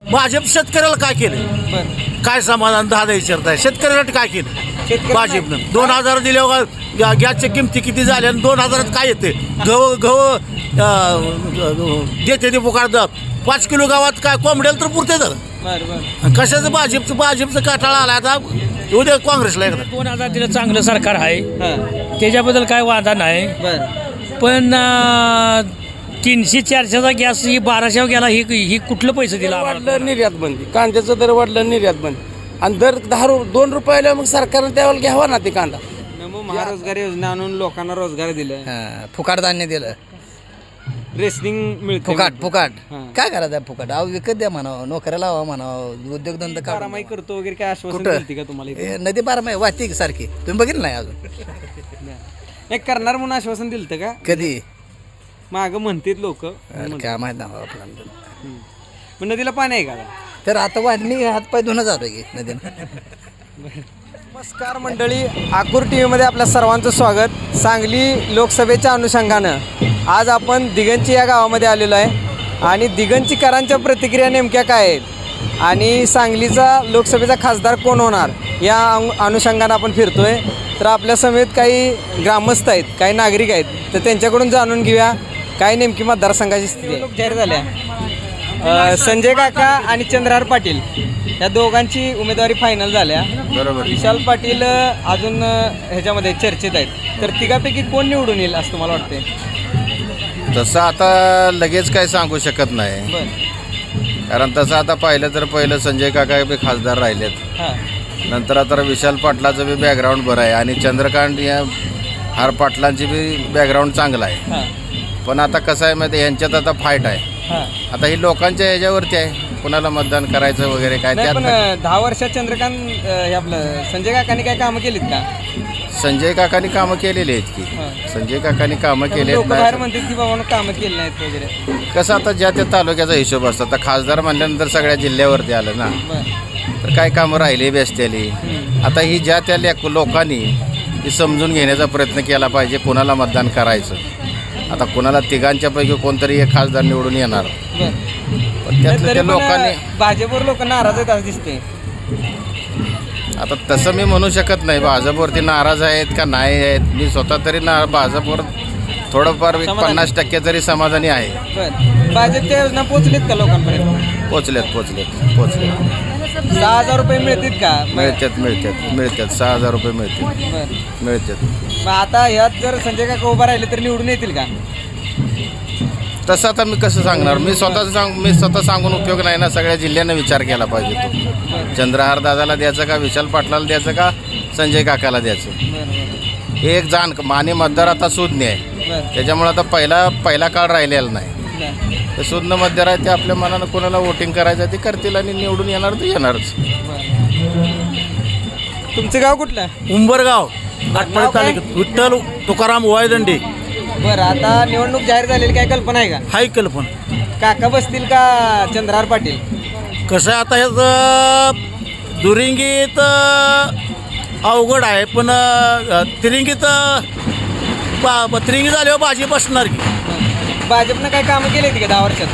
भाजप शेतकऱ्याला काय केलं? काय समाधान दादा विचारताय? शेतकऱ्याला काय केलं भाजपनं? 2000 दिल्यावर गॅसच्या किमती किती झाल्या आणि 2000 काय येते? गहू देते ते फुकाट 5 किलो गावात काय कोंबड्याला तर पुरते तर कशाचं भाजपचं काटाळा आला आता उद्या काँग्रेसला एकदा. 2000 दिलं चांगलं सरकार आहे त्याच्याबद्दल काय वादा नाही पण 300-400चा गॅस ही 1200 गेला ही कुठलं पैसे दिला? वाढलं निर्यात बंदी, कांद्याचं दर वाढलं निर्यात बंद आणि दर 2 रुपयाला मग सरकारनं त्यावेळेला घ्यावा ना ते कांदा. महारोजगार योजना आणून लोकांना रोजगार दिलं, फुकाट धान्य दिलं, रेशनिंग मिळते, फुकाट काय करायचं फुकाट? अहो विकत द्या म्हणावं, नोकऱ्या लावा म्हणावं, उद्योगधंदा बारामाही करतो वगैरे काय आश्वासन दिलती का तुम्हाला? नदी 12 महिने वाहते की सारखी, तुम्ही बघितलं नाही अजून? एक करणार म्हणून आश्वासन दिलतं का कधी? माग म्हणतात लोक, काय माहित नाही आपल्याला. पण नदीला पाणी आहे का? तर आता वाढणी हातपाय धुणं जातो की नदीनं. नमस्कार मंडळी, आकूर टी व्हीमध्ये आपल्या सर्वांचं स्वागत. सांगली लोकसभेच्या अनुषंगानं आज आपण दिगंची या गावामध्ये आलेलो आहे आणि दिगंचीकरांच्या प्रतिक्रिया नेमक्या काय आहेत आणि सांगलीचा लोकसभेचा खासदार कोण होणार या अनुषंगानं आपण फिरतोय. तर आपल्या समेत काही ग्रामस्थ आहेत, काही नागरिक आहेत, तर त्यांच्याकडून जाणून घेऊया काय नेमकी मतदारसंघाची स्थिती आहे. जाहीर झाल्या संजय काका आणि चंद्रहार पाटील या दोघांची उमेदवारी फायनल झाल्या. बरोबर. विशाल पाटील अजून ह्याच्यामध्ये चर्चेत आहेत. तर तिघापैकी कोण निवडून येईल असं तुम्हाला वाटते? तसं आता लगेच काय सांगू शकत नाही, कारण तसं आता पहिलं संजय काका बी खासदार राहिलेत, नंतर आता विशाल पाटलाचं बी बॅकग्राऊंड बरं आहे आणि चंद्रकांत या हार पाटलांची बी बॅकग्राऊंड चांगलं आहे. पण आता कसं आहे माहिती, यांच्यात आता फाईट आहे. आता ही लोकांच्या ह्याच्यावरती आहे कुणाला मतदान करायचं वगैरे काय. पण 10 वर्षात चंद्रकांत हे आपलं संजय काकांनी काय कामं केलीत का? संजय काकांनी कामं केलेली आहेत की, संजय काकांनी कामं केली बाहेर म्हणतात की बाबा कामं केली नाहीत वगैरे. कसं आता ज्या त्या तालुक्याचा हिशोब असतो. आता खासदार म्हणल्यानंतर सगळ्या जिल्ह्यावरती आलं ना, तर काय कामं राहिली बेसतेली. आता ही ज्या त्या लोकांनी ही समजून घेण्याचा प्रयत्न केला पाहिजे कोणाला मतदान करायचं. आता कोणाला तिघांच्यापैकी कोणतरी एक खासदार निवडून येणार, पण त्यातल्या लोकांनी भाजपवर लोक नाराज आहेत असं दिसते. आता तसं मी म्हणू शकत नाही भाजपवरती नाराज आहेत का नाही आहेत. मी स्वतः तरी भाजपवर थोडंफार 50% तरी समाधानी आहे. भाजपच्या योजना पोहोचलेत का लोकांपर्यंत? पोचलेत. 6,000 रुपये मिळतील का? मिळतात 6,000 रुपये मिळतात. मग आता ह्यात जर संजय काका उभा राहिले तर निवडून येतील का? तसं आता मी कसं सांगणार? मी स्वतः सांगून उपयोग नाही ना. सगळ्या जिल्ह्यांना विचार केला पाहिजे. तो चंद्रहार दादाला द्यायचं का, विशाल पाटलाला द्यायचं का, संजय काकाला द्यायचं, हे एक जाण माने मतदार आता सुज्ञ आहे. त्याच्यामुळे आता पहिला काळ राहिलेला नाही. ते सुज्ञ मतदार आहे, ते आपल्या मनानं कोणाला वोटिंग करायचं ते करतील आणि निवडून येणार तर येणारच. तुमचं गाव कुठलं? उंबरगाव, नागपूर तालुक्यात. विठ्ठल तुकाराम वायदंडे. बरं, आता निवडणूक जाहीर झालेली काय कल्पना आहे का? हाय कल्पना. काका बसतील का चंद्रहार पाटील? कसं आहे आता ह्याचं दुरिंगीत अवघड आहे, पण तिरिंगीत तिरिंगी झाल्यावर भाजी बसणार की. भाजपनं काय कामं केली होती का 10 वर्षात?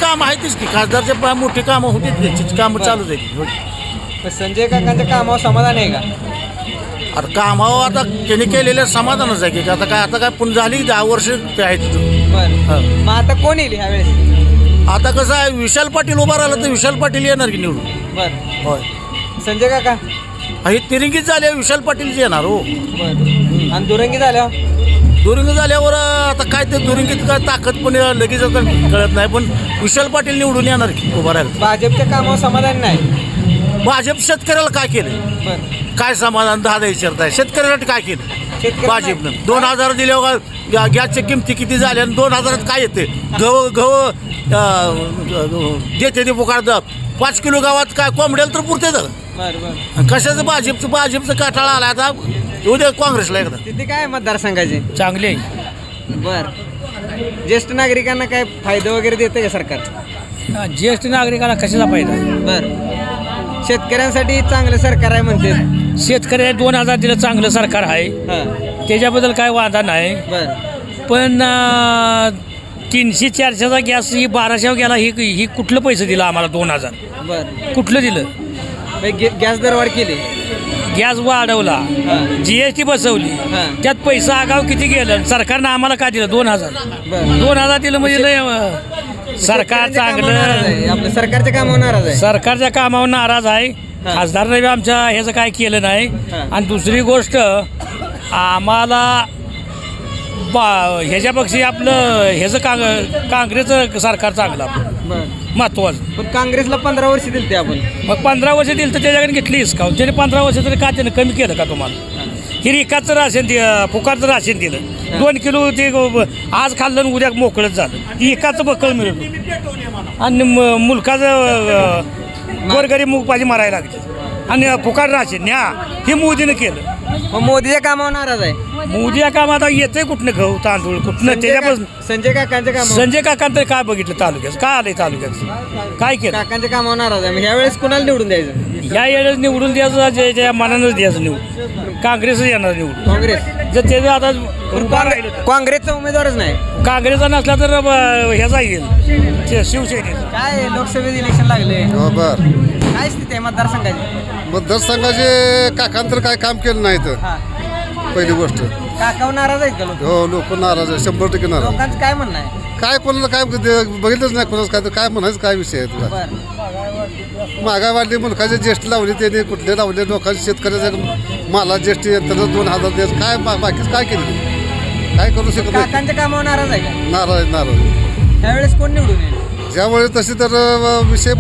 काम आहेतच की, खासदारचे मोठी कामं होती, त्याची कामं चालूच आहे. संजय काकांच्या कामावर समाधान आहे का? आता कामावर आता त्यांनी केलेलं समाधानच आहे की. आता काय पुन्हा झाली 10 वर्ष ते आहे तिथं. बरं, मग आता कोण येईल ह्यावेळेस? आता कसं आहे, विशाल पाटील उभा राहिला तर विशाल पाटील येणार की निवडून. बरं, होय. संजय काका हे तिरंगीत झाल्यावर विशाल पाटील येणार. हो. बरं, आणि दुरंगी झाल्यावर आता काय ते दुरंगीत काय ताकद पण लगेच आता कळत नाही, पण विशाल पाटील निवडून येणार की उभा राहिला. भाजपच्या कामावर समाधान नाही. भाजप शेतकऱ्याला काय केलं? काय समाधान दादा विचारताय? शेतकऱ्याला काय केलं भाजपनं? 2000 दिल्यावर गॅसच्या किमती किती झाल्या आणि 2000 काय येते? गहू देते ते फुकाट 5 किलो गावात काय कोंबड्याला तर पुरते तर कशाचं भाजपचं काटाळा आला आता उद्या काँग्रेसला एकदा. तिथे काय मतदारसंघाचे चांगले. बर, ज्येष्ठ नागरिकांना काय फायदा वगैरे देते का सरकार? ज्येष्ठ नागरिकाला कशाचा फायदा? बर, शेतकऱ्यांसाठी चांगलं सरकार आहे म्हणते. शेतकऱ्याला 2000 दिलं चांगलं सरकार आहे त्याच्याबद्दल काय वादा नाही. बर, पण 300-400चा गॅस ही 1200 गेला. ही कुठलं पैसे दिलं आम्हाला 2000? बर कुठलं दिलं? गॅस दरवाढ केली. गॅस वाढवला, GST बसवली, हां. त्यात पैसा आगाव किती गेलं? सरकारनं आम्हाला काय दिलं? 2000. बर 2000 दिलं म्हणजे लय सरकार चांगलं. आपलं सरकारच्या कामावर नाराज आहे. सरकारच्या कामावर नाराज आहे. हां. खासदारने बी आमच्या ह्याचं काय केलं नाही. हां. आणि दुसरी गोष्ट आम्हाला ह्याच्यापेक्षा आपलं ह्याचं काँग्रेसचं सरकार चांगलं आपलं बर महत्वाचं. पण काँग्रेसला 15 वर्ष दिली ते आपण. मग 15 वर्ष दिलं तर त्याच्याकडे घेतलीस का? त्याने 15 वर्ष तरी का त्यानं कमी केलं का तुम्हाला? ही रिकाचं राशन फुकारचं राशन दिलं. 2 किलो ते आज खाल्लं आणि उद्या मोकळंच झालं. ती एकाचं बक्कळ मिळतो आणि मुलकाचं गोरगरीब मूग पाहिजे मारायला लागते आणि फुकार राशन न्या. हे मोदीनं केलं. मग मोदीच्या कामावर नाराज आहे. मोदी या कामात येतंय कुठनं गहू तांदूळ कुठनं त्याच्यापासून. संजय काकांच्या कामावर. संजय काकांत काय बघितलं तालुक्यात? काय आलंय तालुक्यात? काय केलं? काकांच्या कामावर नाराज आहे. मग ह्यावेळेस कुणाला निवडून द्यायचं? या वेळेस निवडून द्यायचं ज्या मनानंच द्यायचं निवडून. काँग्रेसच येणार निवडून. काँग्रेस. जर त्याचं आता पण काँग्रेसचा उमेदवारच नाही. काँग्रेसचा नसला तर ह्याचा येईल शिवसेनेचा. काय लोकसभेत इलेक्शन लागले, बर काय स्थिती आहे मतदारसंघाची? मतदारसंघाचे काकांतर काय काम केलं नाही तर हा पहिली गोष्ट. काकावर नाराज आहेत का लोक? हो लोक नाराज आहे 100% नाराज. लोकांचं काय म्हणणं आहे? काय कोणाला काय बघितलंच नाही कोणाचं काय तर काय म्हणायचं काय विषय आहे तुला. बर महागाई वाढली मुलकाचे ज्येष्ठ लावली त्यांनी कुठले लावले लोकांचे शेतकऱ्याच्या मला ज्येष्ठ त्याला 2000 द्यायचं काय बाकीच काय केलं काय करू शकत नाही. काकांच्या कामावर नाराज आहे का? नाराज नाराज. त्यावेळेस कोण निवडून येईल? ज्यावेळेस तशी तर विशाल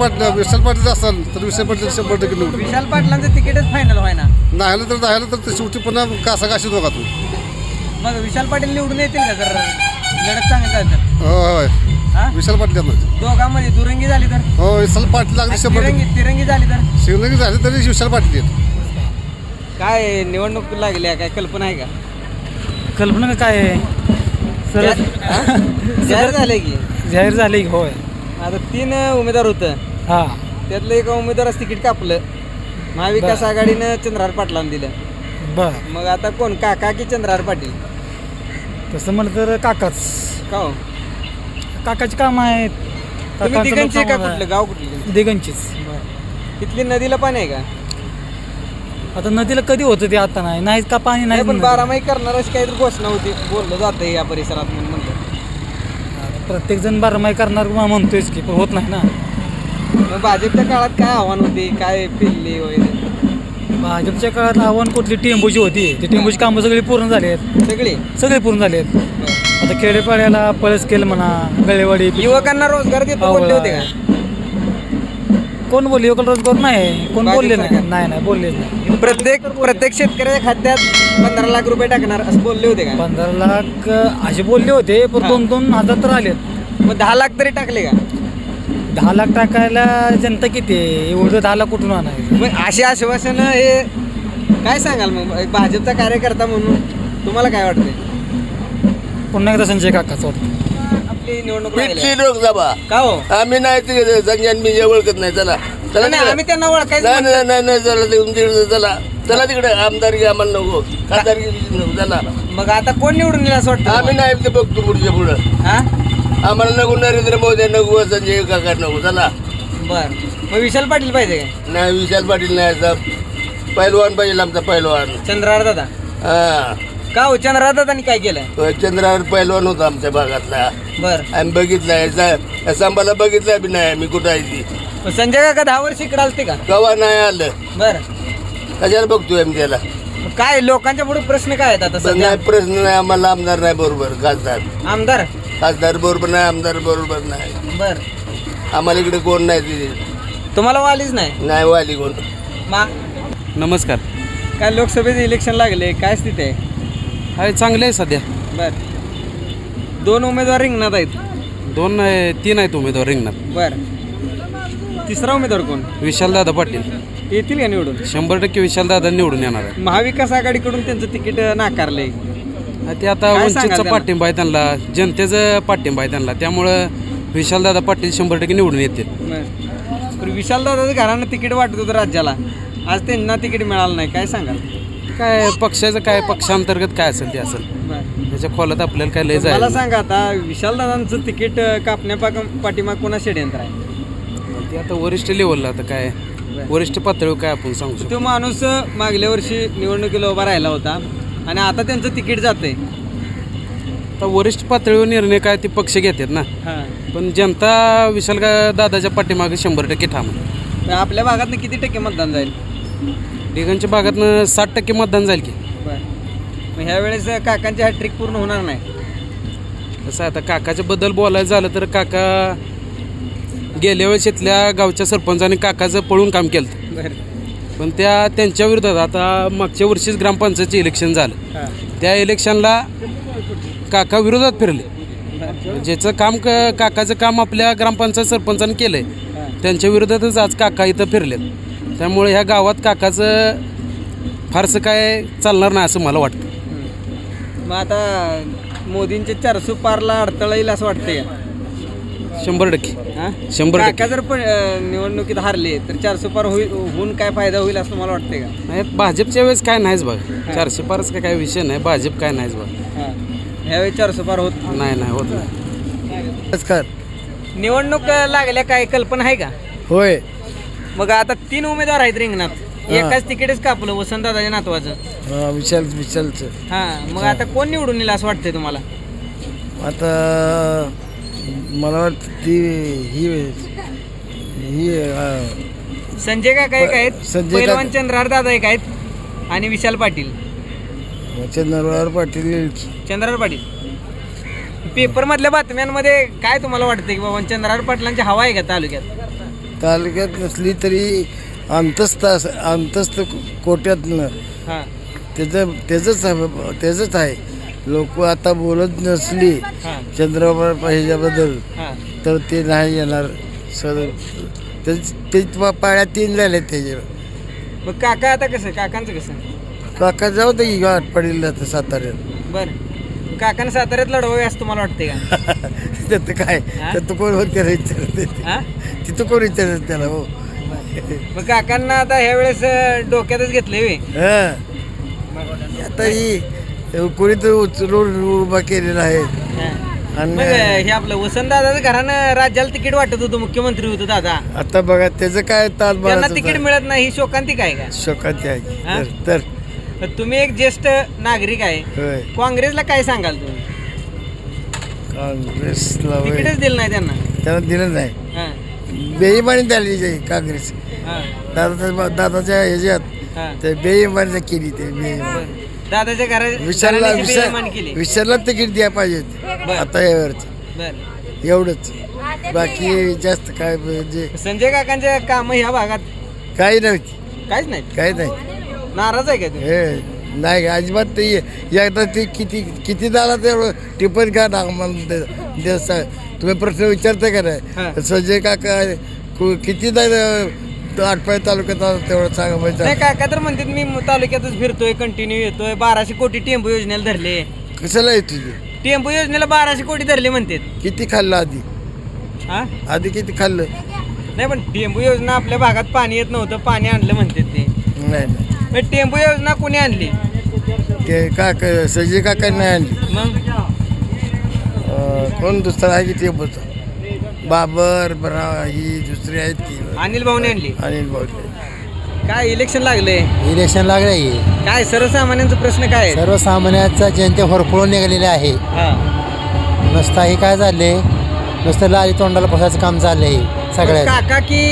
पाटील असाल तर विशाल पाटील 100% निवडून. विशाल पाटलांचं तिकीटच फायनल व्हायना. नाही तर शेवटी पुन्हा काशी दोघा तू. मग विशाल पाटील निवडून येतील का जर लढत चांगली झाली तर? होय हा? विशाल पाटील दोघांमध्ये दुरंगी झाली तर? हो विशाल पाटील लागली 100%. तिरंगी झाली तर? शिवलंगी झाली तरी विशाल पाटील येत. काय निवडणूक लागली काय कल्पना आहे का? कल्पना काय आहे सर? जाहीर झाले की जाहीर झाले होय. आता 3 उमेदवार होतं. हा त्यातलं एका उमेदवाराचं तिकीट कापलं. महाविकास आघाडीनं चंद्रहार पाटलांना दिलं. बर. मग आता कोण, काका की चंद्रहार पाटील? तसं म्हणलं तर काकाच. का हो? काकाची काम आहेत. तुम्ही दिगंची का कुठलं गाव कुठलं? दिगंचीच. तिथली नदीला पाणी आहे का? आता नदीला कधी होतं ते आता नाही का पाणी नाही पण 12 करणार अशी काहीतरी घोषणा होती, बोललं जातं या परिसरात म्हणून म्हणलं. प्रत्येक जण 12 करणार म्हणतोयच की पण होत नाही ना. मग भाजपच्या काळात काय आव्हान होती, काय पिल्ली वगैरे? भाजपच्या काळात आव्हान कुठली टेंबूची होती. ते टेंबूची कामं सगळी पूर्ण झाली आहेत. सगळे पूर्ण झाले आहेत. आता खेडेपाड्याला पळस केलं म्हणा, गळेवाडी. युवकांना रोजगार देतो बोलले होते का? कोण बोलले? युवक रोजगार नाही. कोण बोलले नाही बोललेच नाही. प्रत्येक शेतकऱ्याच्या खात्यात 15 लाख रुपये टाकणार असं बोलले होते का? 15 लाख असे बोलले होते पण 2-2 हजार तर आलेत. मग 10 लाख तरी टाकले का? 10 लाख टाकायला जनता किती आहे? एवढं 10 लाख कुठून आणायचं? मग अशी आश्वासन हे काय सांगाल मग एक भाजपचा कार्यकर्ता म्हणून तुम्हाला काय वाटतंय? पुन्हा एकदा संजय काकाच वाटतं. आपली निवडणूक पिठली लोकसभा का हो? आम्ही नाही ते संजय मी ओळखत नाही. चला चला नाही, आम्ही त्यांना ओळखायचं नाही म्हणतो. नाही नाही चला तिकडे चला चला तिकडे आमदारकी आम्हाला नको, खासदारकी नको. चला मग आता कोण निवडून येईल असं वाटतं? आम्ही नाही ते बघतो पुढच्या पुढं. हा आम्हाला नको नरेंद्र मोदी नको, संजय काका नको. चला बर. मग विशाल पाटील पाहिजे का? नाही विशाल पाटील नाही, पैलवान पाहिजे आमचा पैलवान. चंद्रहार दादा हा का हो? चंद्रहार दादानी काय केलंय? चंद्रावर पैलवान होता आमच्या भागातला. बर. आम्ही बघितलाय सांबाला बघितलाय बी नाही आम्ही कुठं आहे ती. मग संजय काका 10 वर्ष इकडे आलते का? कवा नाही आलं. बर. कशाला बघतोय आम्ही त्याला? मग काय लोकांच्या पुढे प्रश्न काय आहेत आता सध्या? नाही प्रश्न नाही आम्हाला. आमदार नाही बरोबर, आमदार खासदार बरोबर नाही, आमदार बरोबर नाही. बर. आम्हाला इकडे कोण नाही तिथे. तुम्हाला वालीच नाही? नाही वाली कोण. मा नमस्कार. काय लोकसभेचे इलेक्शन लागले, काय स्थिती आहे? आहे चांगले आहे सध्या. बर. 2 उमेदवार रिंगणात आहेत. 2-3 आहेत उमेदवार रिंगणात. बर. तिसरा उमेदवार कोण? विशालदादा पाटील येतील का निवडून? 100% विशालदादा निवडून येणार आहे. महाविकास आघाडीकडून त्यांचं तिकीट नाकारलंय. ते आता काय सांगाल वंचितचा त्यांना? पाठिंबा आहे त्यांना, जनतेचं पाठिंबा आहे त्यांना, त्यामुळं विशालदादा पाटील 100% निवडून येतील. पण विशालदादाचं घरानं तिकीट वाटत होतं राज्याला, आज त्यांना तिकीट मिळालं नाही, काय सांगाल? काय पक्षाचं काय पक्षांतर्गत काय असेल ते असेल. बर. त्याच्या खोलात आपल्याला काय लय मला जायला सांगा आता विशालदादांचं तिकीट पाठीमाग कोणा षडयंत्र आहे? ते आता वरिष्ठ लेवलला आता काय वरिष्ठ पातळीवर काय आपण सांगू शकतो. तो माणूस मागल्या वर्षी निवडणुकीला उभा राहिला होता आणि आता त्यांचं तिकीट जातंय. आता वरिष्ठ पातळीवर निर्णय काय ते पक्ष घेतात ना, पण जनता विशाल दादाच्या पाठीमागे 100% ठाम आहे. आपल्या भागातनं किती टक्के मतदान जाईल? दिगंच्या भागातनं 60% मतदान जाईल की. मग ह्या वेळेस काकांची हॅट्रिक पूर्ण होणार नाही. कसं आता काकाच्या बद्दल बोलायचं झालं तर काका गेल्या वेळेस इथल्या गावच्या सरपंचाने काकाचं पळून काम केलं, पण त्यांच्या विरोधात आता मागच्या वर्षीच ग्रामपंचायतचे इलेक्शन झालं. त्या इलेक्शनला काका विरोधात फिरले. ज्याचं काम काकाचं काम आपल्या ग्रामपंचायत सरपंचाने केलंय त्यांच्या विरोधातच आज काका इथं फिरलेत. त्यामुळे ह्या गावात काकाचं फारसं काय चालणार नाही असं मला वाटतं. मग आता मोदींचे 400 पारला अडथळा येईल असं वाटतंय का? 100%. 100%. काका जर पण निवडणुकीत हारले तर 400 पार होऊन काय फायदा होईल असं मला वाटतंय का? नाही, भाजपच्या वेळेस काय नाहीच बघ. 400 पारच काय विषय नाही, भाजप काय नाहीच बघ. ह्यावेळी 400 पार होत नाही होत नाही. निवडणूक लागल्या काय कल्पना आहे का? होय. मग आता 3 उमेदवार आहेत रिंगणात, एकाच तिकीटच कापलं वसंतदादाच्या नातवाचं. विशालचं. मग आता कोण निवडून येईल असं वाटतंय तुम्हाला? आता मला वाटतं ती ही संजय काका एक आहेत, संजय पहिलवान चंद्रहार दादा एक आहेत आणि विशाल पाटील. चंद्रहार पाटील. चंद्रहार पाटील पेपर मधल्या बातम्यांमध्ये काय तुम्हाला वाटतं की बाबा चंद्रहार पाटलांची हवा आहे का तालुक्यात नसली तरी अंतस्थ कोट्यातनं त्याचंच आहे. लोक आता बोलत नसली चंद्रबाबू ह्याच्याबद्दल तर ते नाही येणार. ते पाळ्या 3 झाल्या त्याच्यावर. मग काका आता कसं काकांचं कसं? काका जाऊ दे गाठ पडेल जातं साताऱ्यात. बरं, काकांना साताऱ्यात लढवावे असं तुम्हाला वाटते का? त्याचं काय त्याचं कोण होत विचारते तिथं कोण विचारत त्याला. हो, मग काकांना आता ह्या वेळेस डोक्यातच घेतलंय. आता ही कोणी तर उचलून उभा केलेला आहे. आणि हे आपलं वसंतदादाचं घरानं राज्याला तिकीट वाटत होतं, मुख्यमंत्री होतं दादा. आता बघा त्याचं काय त्यांना तिकीट मिळत नाही, ही शोकांतिक आहे का? शोकांतिक आहे. तर तुम्ही एक ज्येष्ठ नागरिक आहे, काँग्रेसला काय सांगाल तुम्ही? काँग्रेसला तिकीटच दिलं नाही त्यांना दिलं नाही. बेईमानी झाली काँग्रेस दादाच्या ह्याच्यात बेईमानी केली. ते बेईमानी दादाच्या घरात विशालला तिकीट द्या पाहिजे आता यावरच. एवढंच, बाकी जास्त काय म्हणजे संजय काकांच्या काम ह्या भागात काही नव्हती. काहीच नाही. नाराज आहे का तुम्ही? नाही अजिबात. ते एकदा ते किती झाला तेवढं टिप्पण का ना तुम्ही प्रश्न विचारता का नाही? संजय काका किती आटपाडी तालुक्यात तेवढं सांगा पाहिजे. काका तर म्हणतात मी तालुक्यातच फिरतोय, कंटिन्यू येतोय. 1200 कोटी टेम्पो योजनेला धरले. कशाला येतो टेम्पो योजनेला 1200 कोटी धरले म्हणतात. किती खाल्लं आधी किती खाल्लं? नाही, पण टेम्पो योजना आपल्या भागात पाणी येत नव्हतं, पाणी आणलं म्हणतात ते. नाही, टेम्पो योजना कोणी आणली? ते काका संजय काका नाही आणली. मग कोण दुसरा आहे की टेम्पोचा? बाबर ही दुसरी आहेत की अनिल भाऊने आणली. अनिल भाऊ. काय इलेक्शन लागले काय सर्वसामान्यांचा प्रश्न काय? सर्वसामान्यांचा जनते होरपळून निघालेले आहे. नुसता हे काय झाले, नुसतं लाली तोंडाला बसायचं काम झालंय सगळ्या. काका की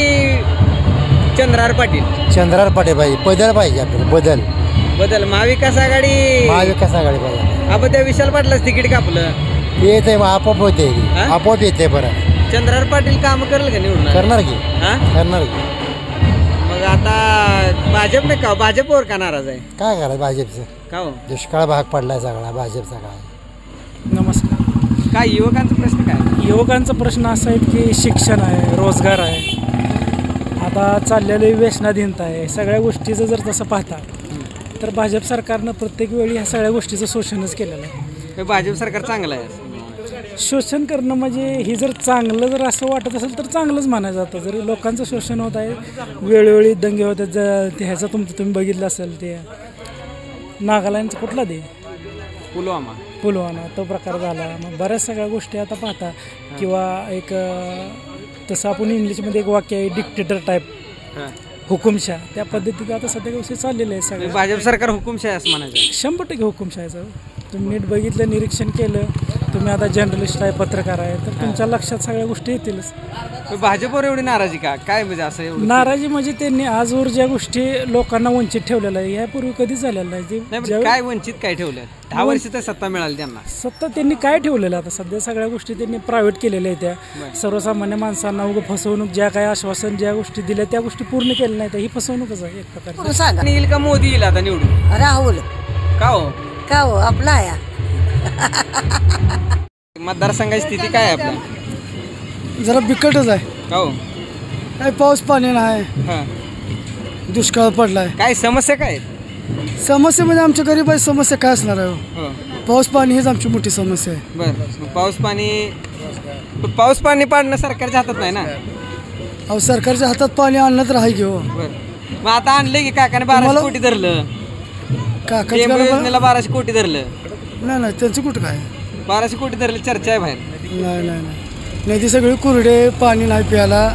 चंद्रहार पाटील? चंद्रहार पाटील पाहिजे. आपल्याला बदल. महाविकास आघाडी पाहिजे. आपण त्या विशाल पाटलाच तिकीट कापलं. येते आपोआप येते. बरं, चंद्रहार पाटील काम करेल का निवडून? करणार की. मग आता भाजपवर का नाराज आहे? काय करायचं भाजपचं? का हो? दुष्काळ भाग पडलाय सगळा भाजपचा. काय नमस्कार. काय युवकांचा प्रश्न काय? युवकांचा प्रश्न असा आहे की शिक्षण आहे, रोजगार आहे, आता चाललेली व्यसनाधीनता आहे. सगळ्या गोष्टीचं जर तसं पाहता तर भाजप सरकारनं प्रत्येक वेळी ह्या सगळ्या गोष्टीचं शोषणच केलेलं आहे. भाजप सरकार चांगलं आहे. शोषण करणं म्हणजे ही जर चांगलं जर असं वाटत असेल तर चांगलंच मानायचं जातं. जरी लोकांचं शोषण होत आहे, वेळोवेळी दंगे होतात. ते ह्याचं तुम्ही बघितलं असेल ते नागालँडचं कुठला दे पुलवामा पुलवामा तो प्रकार झाला. मग बऱ्याच सगळ्या गोष्टी आता पाहता किंवा एक तसं आपण इंग्लिशमध्ये एक वाक्य आहे डिक्टेटर टाईप हुकुमशाह, त्या पद्धतीत आता सध्या गोष्टी चाललेल्या आहे सगळ्या. भाजप सरकार हुकुमशाही असं म्हणायचं. 100% हुकुमशाहीचं. तुम्ही नीट बघितलं, निरीक्षण केलं, तुम्ही आता जर्नलिस्ट आहे, पत्रकार आहे, तर तुमच्या लक्षात सगळ्या गोष्टी येतीलच. भाजपवर एवढी नाराजी का काय म्हणजे असं एवढं नाराजी म्हणजे त्यांनी आजवर ज्या गोष्टी लोकांना वंचित ठेवलेल्या आहे यापूर्वी कधीच झालेलं नाही. नाही, काय वंचित काय ठेवलं 10 वर्ष तर सत्ता मिळाली त्यांना. सत्ता त्यांनी काय ठेवलेलं आता सध्या सगळ्या गोष्टी त्यांनी प्रायव्हेट केलेल्या आहेत. त्या सर्वसामान्य माणसांना उगं फसवणूक, ज्या काय आश्वासन ज्या गोष्टी दिल्या त्या गोष्टी पूर्ण केल्या नाहीत. ही फसवणूकच आहे एक प्रकारची. येईल का मोदी येईल आता निवडून? राहुल का हो आपला आहे. मतदारसंघाची स्थिती काय आहे आपल्या? जरा बिकटच आहे. काय पाऊस पाणी नाही, दुष्काळ पडलाय. काय समस्या काय आहेत? समस्या म्हणजे आमच्या गरीबाची समस्या काय असणार आहे? पाऊस पाणी हीच आमची मोठी समस्या आहे. बरं, पाऊस पाणी पाडणं सरकारच्या हातात नाही ना. अहो, सरकारच्या हातात पाणी आणलं तर आहे घेऊ. मग आता आणलं की काकाने 1200 कोटी धरलं. योजनेला 1200 कोटी धरलं. नाही त्यांचं कुठं काय 1200 कोटी धरले, चर्चा आहे बाहेर. नाही ती सगळी कुरडे, पाणी नाही प्यायला.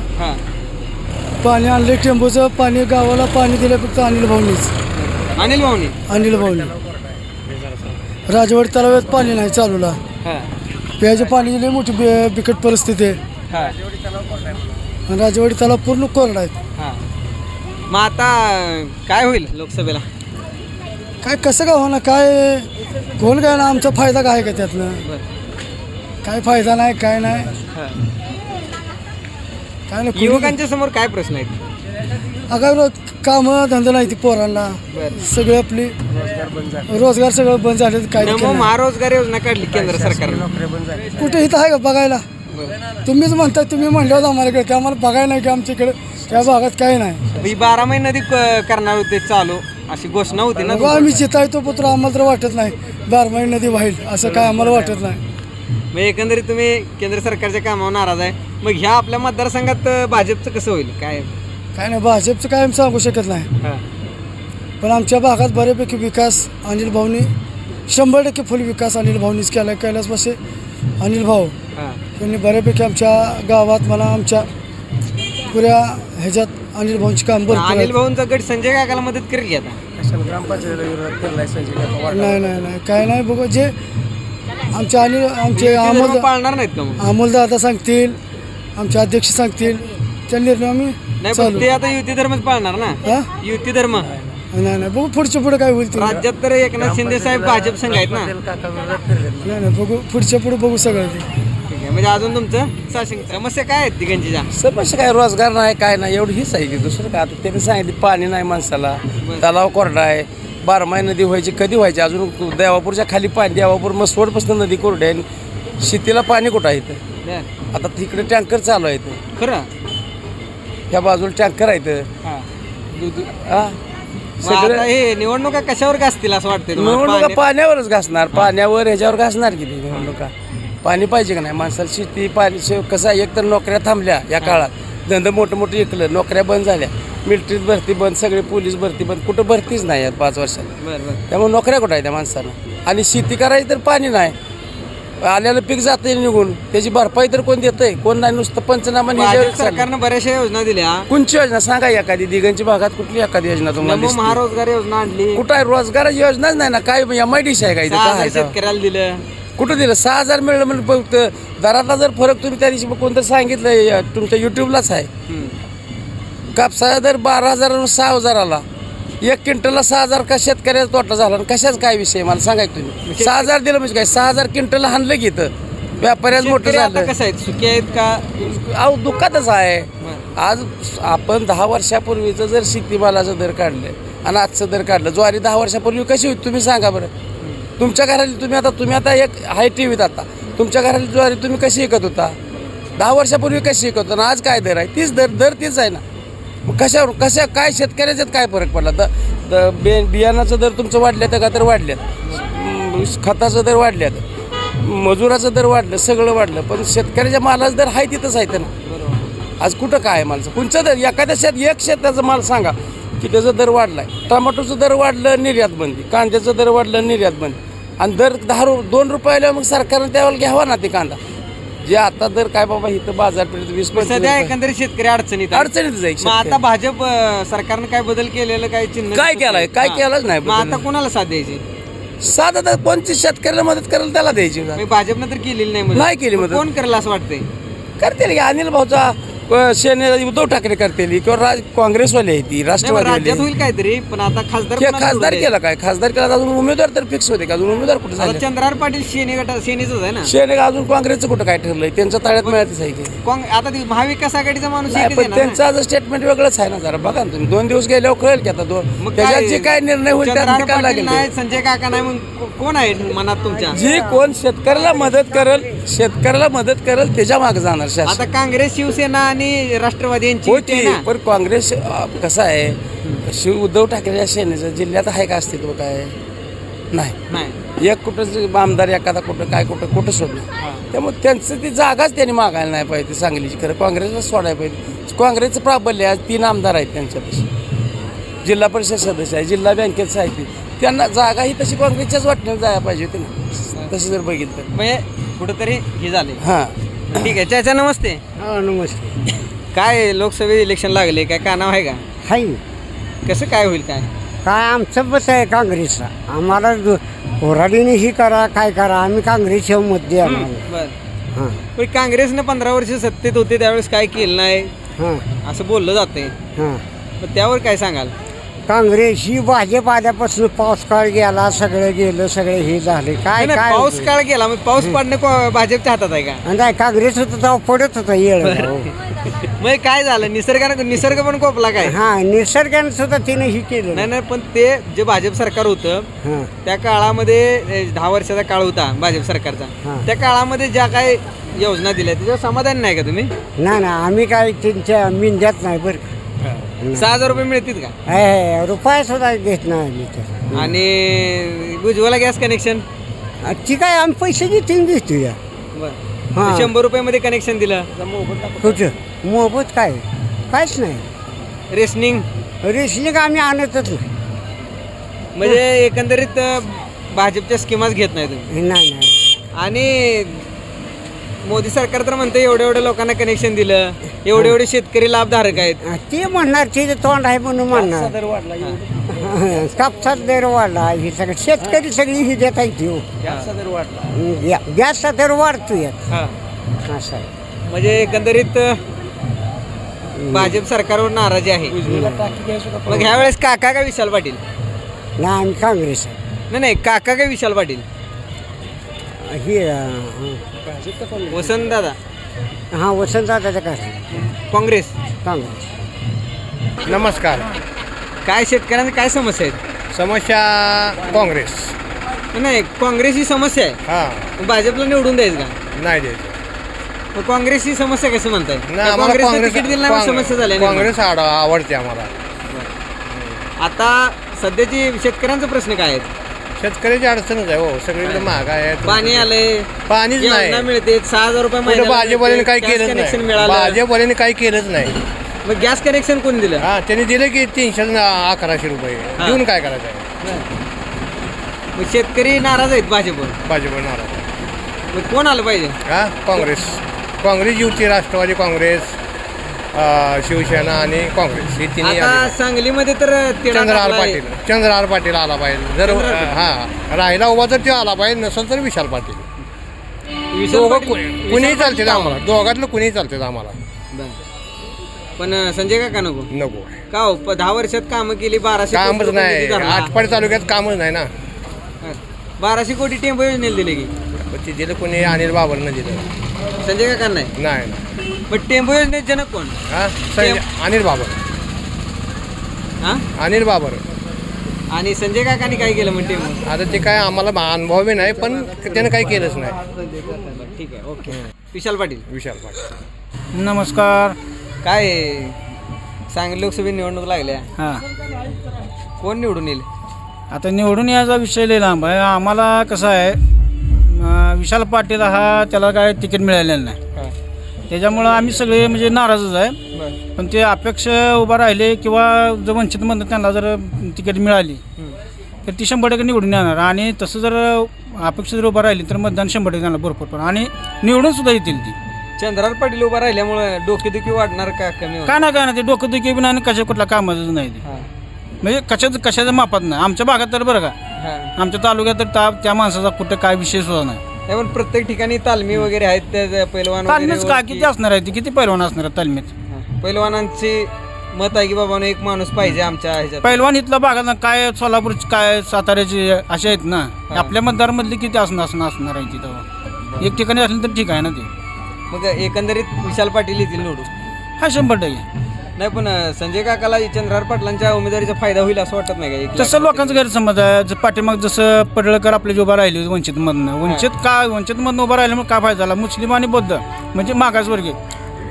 पाणी आणले टेंबूचं पाणी, गावाला पाणी दिलं फक्त अनिल भाऊनीच. अनिल भाऊनी राजवाडी तलावात पाणी नाही चालूला. प्यायचं पाणी लई मोठी बिकट परिस्थिती आहे. राजवाडी तलाव पूर्ण कोरडा आहे. मग आता काय होईल लोकसभेला? काय कसं का होणार, काय कोण काय ना, आमचा फायदा काय का त्यातनं? काय फायदा नाही, काय नाही. काय नाही. युवकांच्या समोर काय प्रश्न आहेत? अगं कामं धंदा नाही ती पोरांना, सगळे आपली रोजगार सगळं बंद झाले. काय महारोजगार योजना काढली केंद्र सरकारने, कुठे इथं आहे का बघायला? तुम्हीच म्हणताय, तुम्ही म्हणल्यावर आम्हाला कळते, आम्हाला बघायला नाही की आमच्या इकडे त्या भागात काही नाही. 12 महिने नदी करणार होते चालू, अशी घोषणा होती ना. आम्ही जितायतो पुत्र, आम्हाला तर वाटत नाही 12 महिने नदी वाहील असं काय आम्हाला वाटत नाही. मग एकंदरीत तुम्ही केंद्र सरकारच्या कामावर नाराज आहे. मग ह्या आपल्या मतदारसंघात भाजपचं कसं होईल? काय नाही, भाजपचं काय आम्ही सांगू शकत नाही. पण आमच्या भागात बऱ्यापैकी विकास अनिल भाऊनी 100% फुल विकास अनिल भाऊनीच केला. कैलासपाशी अनिल भाऊ त्यांनी बऱ्यापैकी आमच्या गावात मला आमच्या पुऱ्या ह्याच्यात अनिल भाऊंची काम बरं. अनिल भाऊंचा गट संजय काकाला मदत करेल की आता? नाही काय नाही बघू. जे आमचे पाळणार नाहीत का? अमोल दादा सांगतील, आमचे अध्यक्ष सांगतील, त्या निर्णय आम्ही नाही. ते आता युती धर्मच पाळणार ना. युती धर्म नाही बघू पुढच्या पुढे काय होईल. राज्यात तर एकनाथ शिंदे साहेब भाजप संघ आहेत ना. नाही बघू पुढच्या पुढे बघू सगळं ते. म्हणजे अजून तुमचं समस्या काय आहेत तिघांच्या? समस्या काय, रोजगार नाही, काय नाही, एवढी हीच आहे की दुसरं काय. आता त्यांनी सांगितलं पाणी नाही माणसाला, तलाव कोरडा आहे, 12 महिने नदी व्हायची, कधी व्हायची? अजून देवापूरच्या खाली पाणी, देवापूर मग सोडपासून नदी कोरडी आहे. शेतीला पाणी कुठं आहे इथं? आता तिकडे टँकर चालू आहे खरं, ह्या बाजूला टँकर आहेत. सगळं हे निवडणुका कशावर घासतील असं वाटतं? निवडणुका पाण्यावरच घासणार, पाण्यावर ह्याच्यावर घासणार किती निवडणुका. पाणी पाहिजे का नाही माणसाला? शेती पाणी कसं आहे, एक तर नोकऱ्या थांबल्या या काळात, धंदा मोठं मोठं इकलं, नोकऱ्या बंद झाल्या, मिलिटरीत भरती बंद, सगळे पोलीस भरती बंद, कुठं भरतीच नाही यात 5 वर्षात. त्यामुळे नोकऱ्या कुठं आहे त्या माणसाला? आणि शेती करायची तर पाणी नाही, आल्याला पीक जाते निघून, त्याची भरपाई तर कोण देतंय? कोण नाही, नुसतं पंचनामा. सरकारनं बऱ्याचशा योजना दिल्या. कोणची योजना सांगा एखादी? दिगंची भागात कुठली एखादी योजना तुम्हाला? महारोजगार योजना आणली. कुठं आहे? रोजगार योजनाच नाही ना. काय MIDC आहे का इथं? काय शेतकऱ्याला दिलं? कुठं दिलं? 6,000 मिळलं म्हणजे फक्त दरातला जर फरक तुम्ही त्या दिवशी कोणतं सांगितलं तुमच्या युट्यूबलाच आहे. कापसाचा दर 12,000 6,000 आला, 1 क्विंटलला 6,000 का शेतकऱ्याचा तोटा झाला? कशाच काय विषय मला सांगाय तुम्ही? 6,000 दिलं म्हणजे काय? 6,000 क्विंटल हाणलं की इथं व्यापाऱ्याच मोठं झालं. कसं आहे, सुखी आहेत का? अहो दुःखातच आहे. आज आपण 10 वर्षापूर्वीचं जर शेतीमालाचं दर काढलं आणि आजचं दर काढलं, ज्वारी 10 वर्षापूर्वी कशी होती तुम्ही सांगा बरं? तुमच्या घराली तुम्ही आता एक हाय टीव्हीत, आता तुमच्या घराली ज्वारी तुम्ही कशी विकत होता? 10 वर्षापूर्वी कशी विकत होता? आज काय दर आहे? तीच दर तीच आहे ना. मग कशा काय शेतकऱ्याच्यात काय फरक पडला? बियाणाचं दर तुमचं वाढल्यात का? तर वाढल्यात. खताचं दर वाढल्यात, मजुराचं दर वाढलं, सगळं वाढलं, पण शेतकऱ्याच्या मालाचं दर आहे तिथंच आहे ना. आज कुठं काय मालचं कोणचं दर? एखाद्या एक शेताचा माल सांगा की त्याचा दर वाढलाय. टमाटोचं दर वाढलं, निर्यात बंदी. कांद्याचं दर वाढलं, निर्यात बंदी. आणि दर 2 रुपयाला मग सरकारनं त्यावेळेला घ्यावा ना ते कांदा. जे आता दर काय बाबा इथं बाजारपेठेत 20-25 सध्या एकंदरीत शेतकरी अडचणीत आहे. अडचणीत जाईल. मग आता भाजप सरकारनं काय बदल केलेलं काय चिन्ह काय केलंय? काय केलंच नाही मग आता कोणाला साथ द्यायची? साधा तर कोणती शेतकऱ्याला मदत करेल त्याला द्यायची. भाजपनं तर केलेली नाही मदत. नाही केली मदत. कोण करेल असं वाटतंय? करतील की अनिल भाऊचा सेने उद्धव ठाकरे करतील किंवा काँग्रेसवाले आहे ती राष्ट्रवादी राज्यात होईल काहीतरी. पण आता खासदार केला काय? खासदार केला अजून उमेदवार तर फिक्स होते का? अजून उमेदवार कुठे झाले? चंद्रहार पाटील सेनेच आहे ना. सेने अजून काँग्रेसचं कुठं काय ठरलंय? त्यांच्या तळ्यात मिळायचं आहे की आता महाविकास आघाडीचा माणूस एकच आहे ना. त्यांचं आज स्टेटमेंट वेगळंच आहे ना. जरा बघा ना तुम्ही 2 दिवस गेल्यावर कळेल की आता त्याच्यात जे काय निर्णय होईल चंद्रहार त्या पाटील नाही, संजय काका नाही, मग कोण आहे मनात तुमच्या? जी कोण शेतकऱ्याला मदत करेल त्याच्या मागे जाणार शासन. आता काँग्रेस शिवसेना आणि राष्ट्रवादी यांची युती आहे होती ना. पण काँग्रेस कसं आहे उद्धव ठाकरे या सेनेचं जिल्ह्यात आहे का अस्तित्व? काय नाही. एक कुठं आमदार एखादा कुठं सोडलं. त्यामुळे त्यांचं ती जागाच त्यांनी मागायला नाही पाहिजे सांगलीची. खरं काँग्रेसला सोडायला पाहिजे. काँग्रेसचं प्राबल्य आज 3 आमदार आहेत त्यांच्यापाशी. जिल्हा परिषद सदस्य आहे, जिल्हा बँकेचं आहे. त्यांना जागा ही तशी काँग्रेसच्याच वाटण्यात जायला पाहिजे होती ना. तसं जर बघितलं म्हणजे कुठंतरी हे झाले. हां ठीक आहे. चाचा नमस्ते. नमस्ते. काय लोकसभेत इलेक्शन लागले, काय कानाव आहे का? हाय कसं काय होईल? काय आमचं बस आहे काँग्रेसचा. आम्हाला कोराडीने ही करा काय करा, आम्ही काँग्रेसच्या मत द्या. बरं. पण काँग्रेसनं 15 वर्ष सत्तेत होते त्यावेळेस काय केलं नाही असं बोललं जातंय. पण त्यावर काय सांगाल? काँग्रेस ही भाजप आल्यापासून पाऊस काळ गेला, सगळं गेलं, सगळं हे झाले. काय नाही, काय पाऊस काळ गेला मग पाऊस पडणं भाजपच्या हातात आहे का? नाही, काँग्रेस होतं तेव्हा पडत होता येळ. मग काय झालं? निसर्ग पण कोपला काय? निसर्गाने सुद्धा तिने ही केलं. नाही पण ते जे भाजप सरकार होतं त्या काळामध्ये 10 वर्षाचा काळ होता भाजप सरकारचा. त्या काळामध्ये ज्या काय योजना दिल्या त्याच्यावर समाधान नाही का तुम्ही? नाही आम्ही काय त्यांच्या मिंद्यात नाही बरं. 6,000 रुपये मिळतील का? रुपया सुद्धा घेत नाही आम्ही तर. आणि उज्ज्वला गॅस कनेक्शन ती काय आम्ही पैसे घेतो या. 100 रुपयामध्ये कनेक्शन दिलं. कुठं मोफत कायच नाही. रेशनिंग आम्ही आणतच नाही. म्हणजे एकंदरीत भाजपच्या स्कीमाच घेत नाही तुम्ही? नाही. आणि मोदी सरकार तर म्हणते एवढ्या लोकांना कनेक्शन दिलं, एवढे शेतकरी लाभधारक आहेत. ते म्हणणार ते तोंड आहे म्हणून म्हणणार. कापसाचा दर वाढला, ही सगळं शेतकरी सगळी ही देत आहे. गॅसचा दर वाढतो असं आहे. म्हणजे एकंदरीत भाजप सरकारवर नाराजी आहे. मग ह्या वेळेस काका का विशाल पाटील? नाही आम्ही काँग्रेस आहे. नाही काका का विशाल पाटील? वसंत दादा. वसंत दादाचं काय? काँग्रेस. नमस्कार. काय शेतकऱ्यांना काय समस्या आहेत? समस्या काँग्रेस. नाही काँग्रेस ही समस्या आहे. भाजपला निवडून द्यायचं का? नाही द्यायचं. काँग्रेस ही समस्या कसं म्हणताय? काँग्रेस तिकीट दिलं नाही समस्या झाली. काँग्रेस आवडते आम्हाला. आता सध्याची शेतकऱ्यांचा प्रश्न काय आहेत? शेतकऱ्याची अडचणच आहे. हो सगळीकडे महाग आहे. पाणी आलंय, पाणीच नाही मिळते. 6,000 रुपये भाजपवाल्याने काही केलंच नाही. भाजपवाल्याने काही केलंच नाही. मग गॅस कनेक्शन कोणी दिलं? त्यांनी दिले की 311 रुपये देऊन काय करायचं आहे. मग शेतकरी नाराज आहेत भाजपवर नाराज. मग कोण आलं पाहिजे? काँग्रेस युती, राष्ट्रवादी काँग्रेस, शिवसेना आणि काँग्रेस ही तिन्ही. आता सांगलीमध्ये तर चंद्रहार पाटील आला पाहिजे. जर राहिला उभा तर तो आला पाहिजे, नसेल तर विशाल पाटील. कुणीही चालते आम्हाला, दोघातलं कुणीही चालते आम्हाला. पण संजय काका नको का हो? 10 वर्षात कामं केली. 1200 कामच नाही. आटपाडी तालुक्यात कामच नाही ना. 1200 कोटी टेम्पो योजनेला दिले की ते दिलं कोणी? अनिल बाबरनं दिलं. संजय काका नाही. पण टेम्पो योजनेत जनक कोण? अनिल बाबर. आणि संजय काकांनी काय केलं म्हणते? आता ते काय आम्हाला अनुभव नाही, पण त्यानं काही केलंच नाही. ठीक आहे, ओके. विशाल पाटील. नमस्कार. काय सांगली लोकसभेत निवडणूक लागल्या, कोण निवडून येईल? आता निवडून यायचा विषय लय लांब आहे. आम्हाला कसं आहे, विशाल पाटील त्याला काय तिकीट मिळालेलं नाही. त्याच्यामुळं आम्ही सगळे म्हणजे नाराजच आहे. पण ते अपेक्ष उभा राहिले किंवा जर वंचितमधून त्यांना जर तिकीट मिळाली तर ती 100% निवडून येणार. आणि तसं जर अपेक्षा जर उभा राहिली तर मतदान 100% त्यांना भरपूर पण आणि निवडून सुद्धा येतील ती. चंद्रहार पाटील उभा राहिल्यामुळे डोकेदुखी वाढणार का कमी होणार? काय नाही ते डोकंदुखी बी नाही कशा कुठल्या कामाचं नाही ते. म्हणजे कशाचं मापात नाही आमच्या भागात तर बरं का आमच्या तालुक्यात तर त्या माणसाचा कुठं काय विषय सुद्धा नाही. पण प्रत्येक ठिकाणी तालमी वगैरे आहेत त्या पैलवान तालमीच काय किती असणार आहे ती किती पैलवान असणार आहे तालमीत. पैलवानांची मत आहे की बाबा एक माणूस पाहिजे आमच्या ह्याच्यात. पैलवान इथला भागात काय सोलापूरची काय साताऱ्याची असे आहेत ना आपल्या मतदारमधली किती असणार आहे तिथं एक ठिकाणी असलं तर ठीक आहे ना ते. मग एकंदरीत विशाल पाटील येतील निवडून हा 100%. नाही पण संजय काकाला चंद्रहार पाटलांच्या उमेदवारीचा फायदा होईल असं वाटत नाही का? तसं लोकांचा गैरसमज आहे पाठीमाग जसं पडळकर आपले उभा राहिले वंचितमधनं उभा राहिल्यामुळे काय फायदा झाला मुस्लिम आणि बौद्ध म्हणजे मागासवर्गीय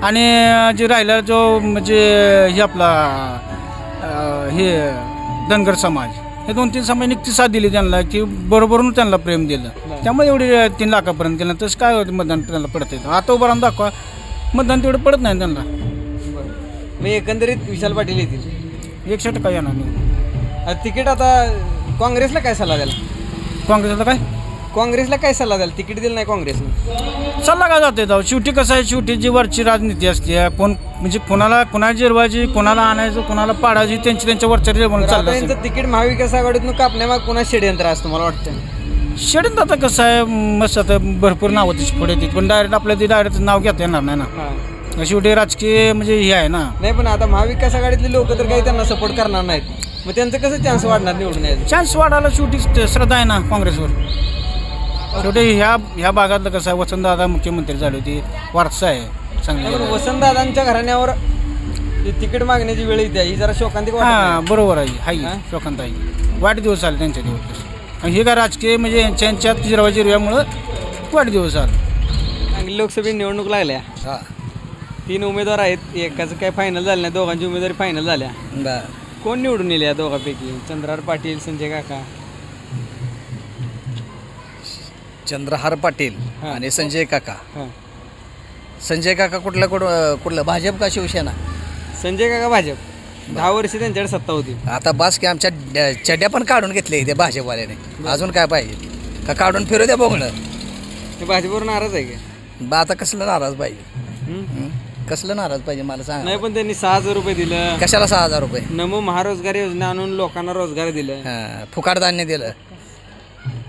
आणि जे राहिला जो म्हणजे हे आपला हे धनगर समाज हे 2-3 समाज निघती साथ दिली त्यांना की बरोबरून त्यांना प्रेम दिलं त्यामुळे एवढी 3 लाखापर्यंत केलं तसं काय होतं मतदान त्यांना पडत येतं. आता उभं राहून दाखवा मतदान तेवढं पडत नाही त्यांना. मग एकंदरीत विशाल पाटील येतील 100% येणार नाही. तिकीट आता काँग्रेसला काय सल्ला द्याल? काँग्रेसला काय सल्ला द्याल? तिकीट दिलं नाही काँग्रेसने सल्ला काय जाते जाऊ शेवटी कसं आहे शेवटी जी वरची राजनीती असते कोण म्हणजे कोणाला जिरवायची कोणाला आणायचं कोणाला पाडायची त्यांच्या वरच्या जेवण चाललं. तिकीट महाविकास आघाडीतून कापण्यामाग कोणा षडयंत्र असतं मला वाटतं. षडयंत्र आता कसं आहे मस्त आता भरपूर नावं त्याची पुढे येतील पण डायरेक्ट आपल्या ते डायरेक्ट नाव घेता येणार नाही ना शेवटी राजकीय म्हणजे हे आहे ना. नाही पण आता महाविकास आघाडीतले लोक तर काही त्यांना सपोर्ट करणार नाहीत मग त्यांचं कसं चान्स वाढणार निवडून यायचं? चान्स वाढायला शेवटी श्रद्धा आहे ना काँग्रेसवर. शेवटी ह्या भागातलं कसं आहे वसंतदादा मुख्यमंत्री झाले होते वारसा आहे चांगली. वसंतदादांच्या घराण्यावर तिकीट मागण्याची वेळ येते ही जरा शोकांतिक बरोबर आहे शोकांत आहे वाईट दिवस आले त्यांच्या दिवस हे काय राजकीय म्हणजे यांच्यात जिरवामुळं वाईट दिवस आले. सांगली लोकसभेत निवडणूक लागल्या 3 उमेदवार आहेत एकाचं काय फायनल झालं नाही दोघांची उमेदवारी फायनल झाल्या. कोण निवडून येईल या दोघांपैकी चंद्रहार पाटील संजय काका? चंद्रहार पाटील आणि संजय काका. संजय काका कुठलं भाजप का शिवसेना? संजय काका भाजप 10 वर्ष त्यांच्याकडे सत्ता होती. आता बास की आमच्या चड्ड्या पण काढून घेतले ते भाजपवाल्याने अजून काय पाहिजे का काढून फिरू द्या बोगणं. ते भाजपवर नाराज आहे का? आता कसलं नाराज पाहिजे कसलं नाराज पाहिजे मला सांग. नाही पण त्यांनी 6,000 रुपये दिलं. कशाला 6,000 रुपये? नमो महारोजगार योजना आणून लोकांना रोजगार दिलं. फुकाट धान्य दिलं.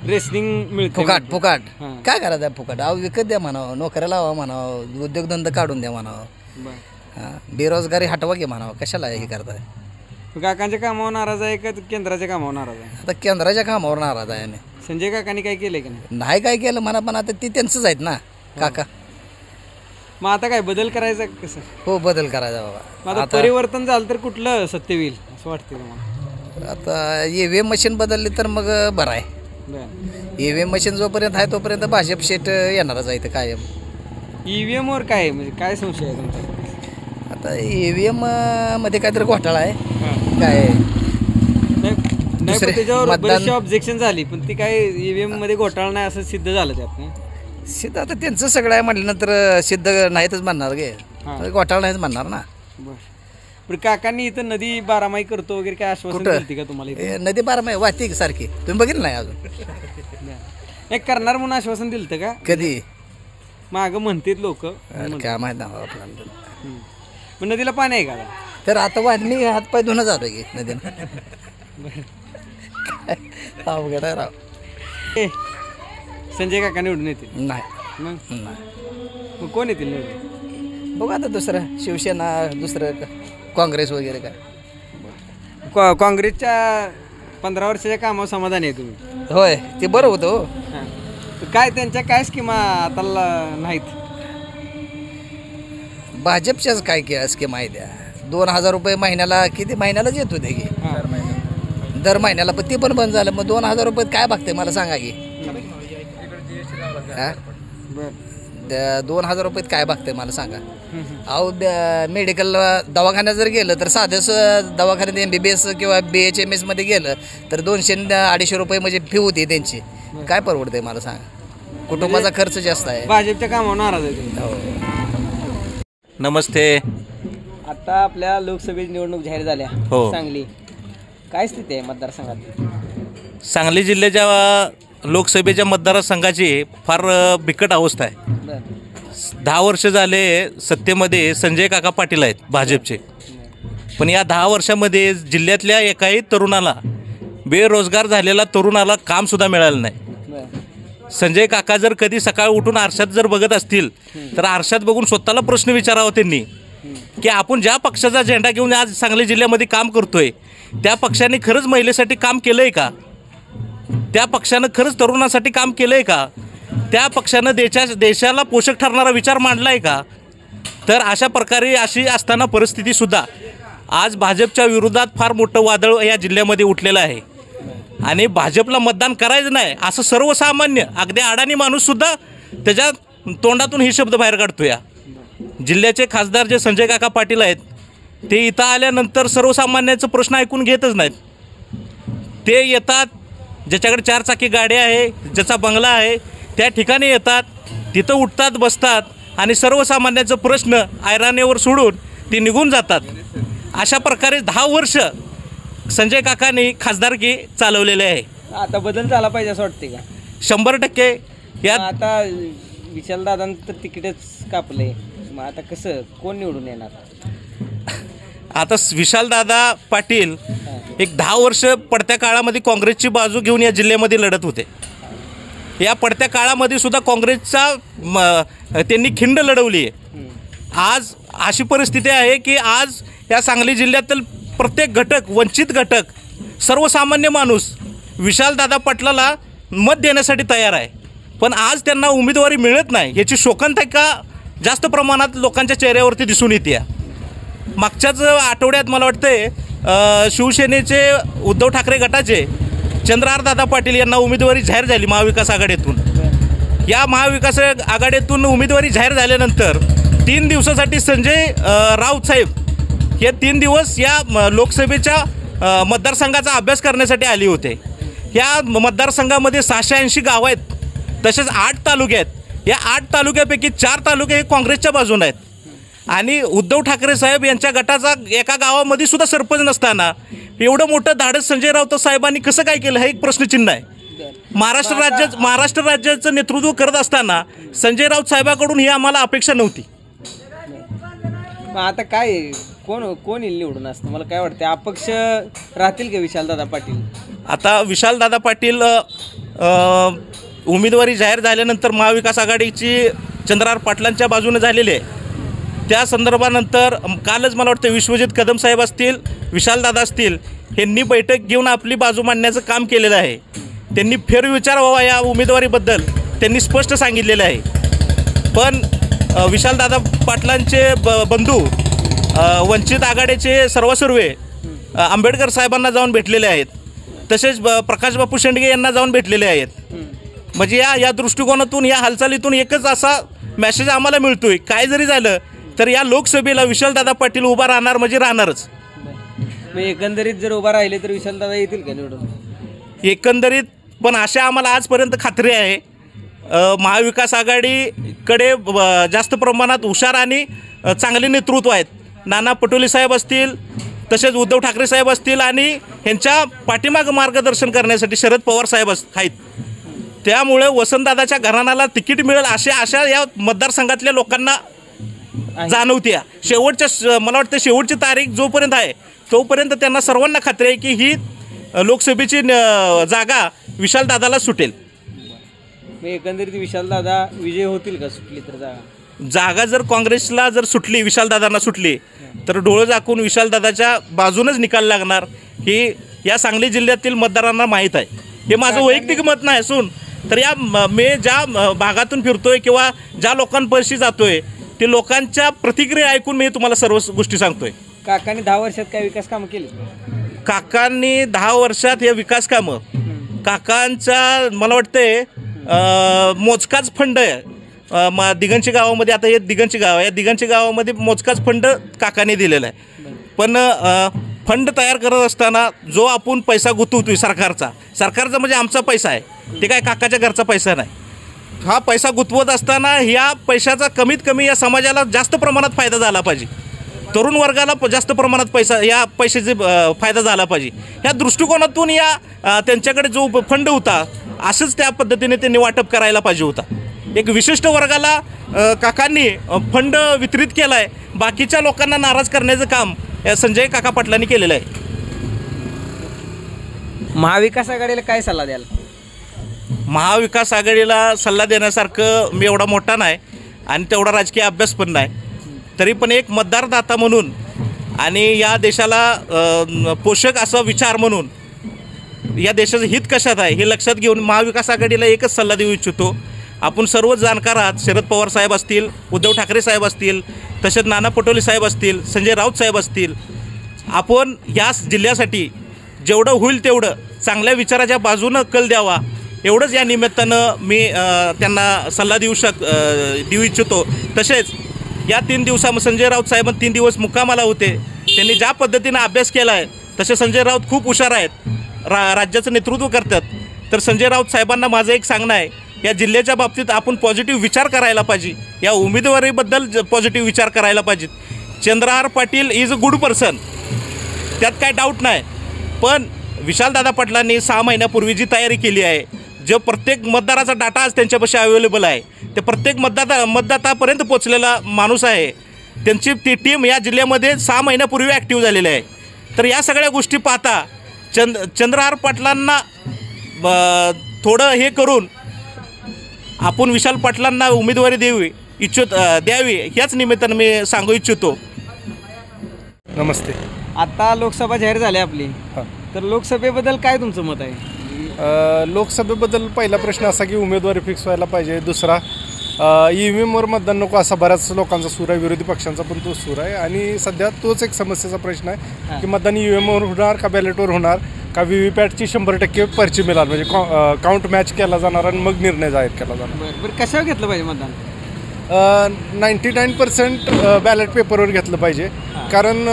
रेसलिंग मिळते फुकाट काय करायचं फुकाट विकत द्या म्हणावं नोकऱ्या लावा म्हणावं उद्योगधंदा काढून द्या म्हणावं बेरोजगारी हटवा घे म्हणावं कशाला हे करताय? काकांच्या कामावर नाराज आहे का केंद्राच्या कामावर नाराज आहे? आता केंद्राच्या कामावर नाराज आहे. संजय काकांनी काय केलंय का नाही काय केलं म्हणा पण आता ती त्यांचंच आहेत ना काका. मग आता काय बदल करायचा कसं? हो बदल करायचा बाबा. आता परिवर्तन झालं तर कुठलं सत्य होईल असं वाटतं तुम्हाला? आता EVM मशीन बदलली तर मग बरं आहे. EVM मशीन जोपर्यंत आहे तोपर्यंत भाजप शेट येणारच आहे कायम. EVM वर काय म्हणजे काय संशय आहे तुमचा? आता EVM मध्ये काहीतरी घोटाळा आहे काय त्याच्यावर बरेचशी ऑब्जेक्शन झाली पण ती काय EVM मध्ये घोटाळा नाही असं सिद्ध झालं त्यात. सिद्ध आता त्यांचं सगळं आहे म्हटल्यानंतर सिद्ध नाहीतच म्हणणार गे घोटाळा नाहीच म्हणणार ना. बरं काकांनी इथं नदी बारामाही करतो वगैरे काय आश्वासन दिलं का तुम्हाला? नदी बारामाही वाहते सारखी तुम्ही बघितलं नाही अजून? नाही करणार म्हणून आश्वासन दिलं का कधी? मागं म्हणतात लोक काय माहित नाही आपल्याला. पण नदीला पाणी आहे का? तर आता वाढणी हातपाय धुणं जातो की नदीनं. अवघड आहे राव. संजय काका निवडून येतील? नाही मग कोण येतील निवडून? बघू आता दुसरं शिवसेना दुसरं काँग्रेस वगैरे काय. काँग्रेसच्या 15 वर्षाच्या कामावर समाधानी आहे तुम्ही? होय ते बरं होतं. काय त्यांच्या काय स्कीमा आता नाहीत? भाजपच्याच काय स्कीम आहे त्या 2,000 रुपये महिन्याला किती महिन्यालाच येतो ते की दर महिन्याला पण ते पण बंद झालं. मग 2,000 रुपये काय बघते मला सांगा की 2,000 रुपयात काय बघते मला सांगा. अहो मेडिकल दवाखान्यात जर गेलं तर साधं दवाखान्यात MBBS किंवा BHMS मध्ये गेलं तर 200-250 रुपये म्हणजे फी होती त्यांची. काय परवडते मला सांगा? कुटुंबाचा खर्च जास्त आहे. भाजपच्या कामावर नाराज आहे. नमस्ते. आता आपल्या लोकसभेची निवडणूक जाहीर झाल्या. सांगली काय स्थिती आहे मतदारसंघात? सांगली जिल्ह्याच्या लोकसभेच्या मतदारसंघाची फार बिकट अवस्था आहे. 10 वर्ष झाले सत्तेमध्ये संजय काका पाटील आहेत भाजपचे, पण या 10 वर्षामध्ये जिल्ह्यातल्या एकाही तरुणाला, बेरोजगार झालेला तरुणाला कामसुद्धा मिळालं नाही. संजय काका जर कधी सकाळ उठून आरशात जर बघत असतील तर आरशात बघून स्वतःला प्रश्न विचारावा त्यांनी की आपण ज्या पक्षाचा झेंडा घेऊन आज सांगली जिल्ह्यामध्ये काम करतोय त्या पक्षाने खरंच महिलेसाठी काम केलं आहे का? त्या पक्षानं खरंच तरुणासाठी काम केलं आहे का? त्या पक्षानं देशाला पोषक ठरणारा विचार मांडला आहे का? तर अशा प्रकारे अशी असताना परिस्थितीसुद्धा आज भाजपच्या विरोधात फार मोठं वादळ या जिल्ह्यामध्ये उठलेलं आहे. आणि भाजपला मतदान करायचं नाही असं सर्वसामान्य अगदी अडाणी माणूससुद्धा त्याच्या तोंडातून हे शब्द बाहेर काढतो. या जिल्ह्याचे खासदार जे संजय काका पाटील आहेत ते इथं आल्यानंतर सर्वसामान्याचा प्रश्न ऐकून घेतच नाहीत. ते येतात, ज्याच्याकडे 4 चाकी गाडी आहे, ज्याचा बंगला आहे त्या ठिकाणी येतात, तिथं उठतात, बसतात आणि सर्वसामान्याचा प्रश्न ऐराणीवर सोडून ते निघून जातात. अशा प्रकारे 10 वर्ष संजय काकांनी खासदारकी चालवलेले आहे. आता बदल झाला पाहिजे असं वाटते का? 100% यात आता विशालदादांचं तर तिकीटच कापले, मग आता कसं कोण निवडून येणार? आता विशालदादा पाटील एक 10 वर्ष पडत्या काळामध्ये काँग्रेसची बाजू घेऊन या जिल्ह्यामध्ये लढत होते. या पडत्या काळामध्ये सुद्धा काँग्रेसचा त्यांनी खिंड लढवली आहे. आज अशी परिस्थिती आहे की आज या सांगली जिल्ह्यातील प्रत्येक घटक, वंचित घटक, सर्वसामान्य माणूस विशालदादा पाटलाला मत देण्यासाठी तयार आहे. पण आज त्यांना उमेदवारी मिळत नाही याची शोकांतिका जास्त प्रमाणात लोकांच्या चेहऱ्यावरती दिसून येते. मागच्याच आठवड्यात मला वाटते शिवसेनेचे उद्धव ठाकरे गटाचे चंद्रहारदादा पाटील यांना उमेदवारी जाहीर झाली महाविकास आघाडीतून. या महाविकास आघाडीतून उमेदवारी जाहीर झाल्यानंतर 3 दिवसासाठी संजय राऊत साहेब हे 3 दिवस या लोकसभेच्या मतदारसंघाचा अभ्यास करण्यासाठी आले होते. या मतदारसंघामध्ये 680 गावं आहेत, तसेच 8 तालुके आहेत. या 8 तालुक्यापैकी 4 तालुके हे काँग्रेसच्या बाजूने आहेत. आणि उद्धव ठाकरे साहेब यांच्या गटाचा एका गावामध्ये सुद्धा सरपंच नसताना एवढं मोठं धाडस संजय राऊत साहेबांनी कसं काय केलं हे एक प्रश्नचिन्ह आहे. महाराष्ट्र राज्याचं नेतृत्व करत असताना संजय राऊत साहेबांकडून ही आम्हाला अपेक्षा नव्हती. आता काय कोण येईल निवडून असतं मला काय वाटतं? अपक्ष राहतील का विशालदादा पाटील? आता विशालदादा पाटील उमेदवारी जाहीर झाल्यानंतर महाविकास आघाडीची चंद्रहार पाटलांच्या बाजूने झालेली आहे. त्या संदर्भानंतर कालच मला वाटतं विश्वजित कदम साहेब असतील, विशालदादा असतील, यांनी बैठक घेऊन आपली बाजू मांडण्याचं काम केलेलं आहे. त्यांनी फेरविचार व्हावा या उमेदवारीबद्दल त्यांनी स्पष्ट सांगितलेलं आहे. पण विशालदादा पाटलांचे बंधू वंचित आघाडीचे सर्वसर्वे आंबेडकर साहेबांना जाऊन भेटलेले आहेत, तसेच प्रकाश बापू शेंडगे यांना जाऊन भेटलेले आहेत. म्हणजे या दृष्टिकोनातून या हालचालीतून एकच असा मेसेज आम्हाला मिळतोय, काय जरी झालं तर या लोकसभेला विशालदादा पाटील उभा राहणार म्हणजे राहणारच. एकंदरीत जर उभा राहिले तर विशालदादा येतील का निवडून? एकंदरीत पण अशा आम्हाला आजपर्यंत खात्री आहे महाविकास आघाडीकडे जास्त प्रमाणात हुशार आणि चांगले नेतृत्व आहेत. नाना पटोले साहेब असतील, तसेच उद्धव ठाकरे साहेब असतील आणि ह्यांच्या पाठीमागं मार्गदर्शन करण्यासाठी शरद पवार साहेब आहेत. त्यामुळे वसंतदादाच्या घराण्याला तिकीट मिळेल अशी आशा या मतदारसंघातल्या लोकांना जाणवते. शेवटच्या मला वाटतं शेवटची तारीख जोपर्यंत आहे तोपर्यंत त्यांना सर्वांना खात्री आहे की ही लोकसभेची जागा विशालदादाला सुटेल. एकंदरीत विशालदादा विजय होतील का सुटली तर जागा जर काँग्रेसला जर सुटली, विशालदादांना सुटली तर डोळं झाकून विशालदादाच्या बाजूनच निकाल लागणार ही या सांगली जिल्ह्यातील मतदारांना माहीत आहे. हे माझं वैयक्तिक मत नाही असून तर या मी ज्या भागातून फिरतोय किंवा ज्या लोकांपाशी जातोय ते लोकांच्या प्रतिक्रिया ऐकून मी तुम्हाला सर्व गोष्टी सांगतोय. काकांनी 10 वर्षात काय विकास कामं केली? काकांनी 10 वर्षात हे विकास कामं काकांचा मला वाटतंय मोजकाच फंड आहे. दिगंची गावामध्ये आता हे दिगंची गाव आहे, या दिगंची गावामध्ये मोजकाच फंड काकाने दिलेला आहे. पण फंड तयार करत असताना जो आपण पैसा गुंतवतोय सरकारचा म्हणजे आमचा पैसा आहे, ते काय काकाच्या घरचा पैसा नाही. हा पैसा गुंतवत असताना ह्या पैशाचा कमीत कमी या समाजाला जास्त प्रमाणात फायदा झाला पाहिजे, तरुण वर्गाला जास्त प्रमाणात या पैशाचे फायदा झाला पाहिजे. ह्या दृष्टिकोनातून या त्यांच्याकडे जो फंड होता असंच त्या पद्धतीने त्यांनी वाटप करायला पाहिजे होता. एक विशिष्ट वर्गाला काकांनी फंड वितरित केला आहे, बाकीच्या लोकांना नाराज करण्याचं काम संजय काका पाटलांनी केलेलं आहे. महाविकास आघाडीला काय सल्ला द्याल? महाविकास आघाडीला सल्ला देण्यासारखं मी एवढा मोठा नाही आणि तेवढा राजकीय अभ्यास पण नाही, तरी पण एक मतदारदाता म्हणून आणि या देशाला पोषक असा विचार म्हणून या देशाचं हित कशात आहे हे लक्षात घेऊन महाविकास आघाडीला एकच सल्ला देऊ इच्छितो. आपण सर्व जाणकार आहात, शरद पवार साहेब असतील, उद्धव ठाकरे साहेब असतील, तसेच नाना पटोले साहेब असतील, संजय राऊत साहेब असतील. आपण या जिल्ह्यासाठी जेवढं होईल तेवढं चांगल्या विचाराच्या बाजूनं कल द्यावा, एवढंच या निमित्तानं मी त्यांना सल्ला देऊ इच्छितो. तसेच या 3 दिवसामध्ये संजय राऊत साहेब 3 दिवस मुक्कामाला होते, त्यांनी ज्या पद्धतीनं अभ्यास केला आहे तसे संजय राऊत खूप हुशार आहेत, राज्याचं नेतृत्व करतात. तर संजय राऊत साहेबांना माझं एक सांगणं आहे, या जिल्ह्याच्या बाबतीत आपण पॉझिटिव्ह विचार करायला पाहिजे, या उमेदवारीबद्दल पॉझिटिव्ह विचार करायला पाहिजे. Chandrahar Patil is a good person, त्यात काय डाऊट नाही, पण विशालदादा पाटलांनी 6 महिन्यापूर्वी जी तयारी केली आहे, जो प्रत्येक मतदाराचा डाटा आज त्यांच्यापाशी अवेलेबल आहे, ते प्रत्येक मतदातापर्यंत पोचलेला माणूस आहे, त्यांची ती टीम या जिल्ह्यामध्ये 6 महिन्यापूर्वी ॲक्टिव्ह झालेली आहे. तर या सगळ्या गोष्टी पाहता चंद्रहार पाटलांना थोडं हे करून आपण विशाल पाटलांना उमेदवारी द्यावी ह्याच निमित्तानं मी सांगू इच्छितो. नमस्ते. आता लोकसभा जाहीर झाली आपली, तर लोकसभेबद्दल काय तुमचं मत आहे? लोकसभेबद्दल पहिला प्रश्न असा की उमेदवारी फिक्स व्हायला पाहिजे. दुसरा EVMवर मतदान नको असा बऱ्याच लोकांचा सूर आहे, विरोधी पक्षांचा पण तो सूर आहे. आणि सध्या तोच एक समस्येचा प्रश्न आहे की मतदान EVMवर होणार का बॅलेटवर होणार का व्हीव्हीपॅटची 100% पर्ची मिळाल, म्हणजे काउंट मॅच केला जाणार आणि मग निर्णय जाहीर केला जाणार. बरं, कशावर घेतलं पाहिजे मतदान? 99% बॅलेट पेपरवर घेतलं पाहिजे, कारण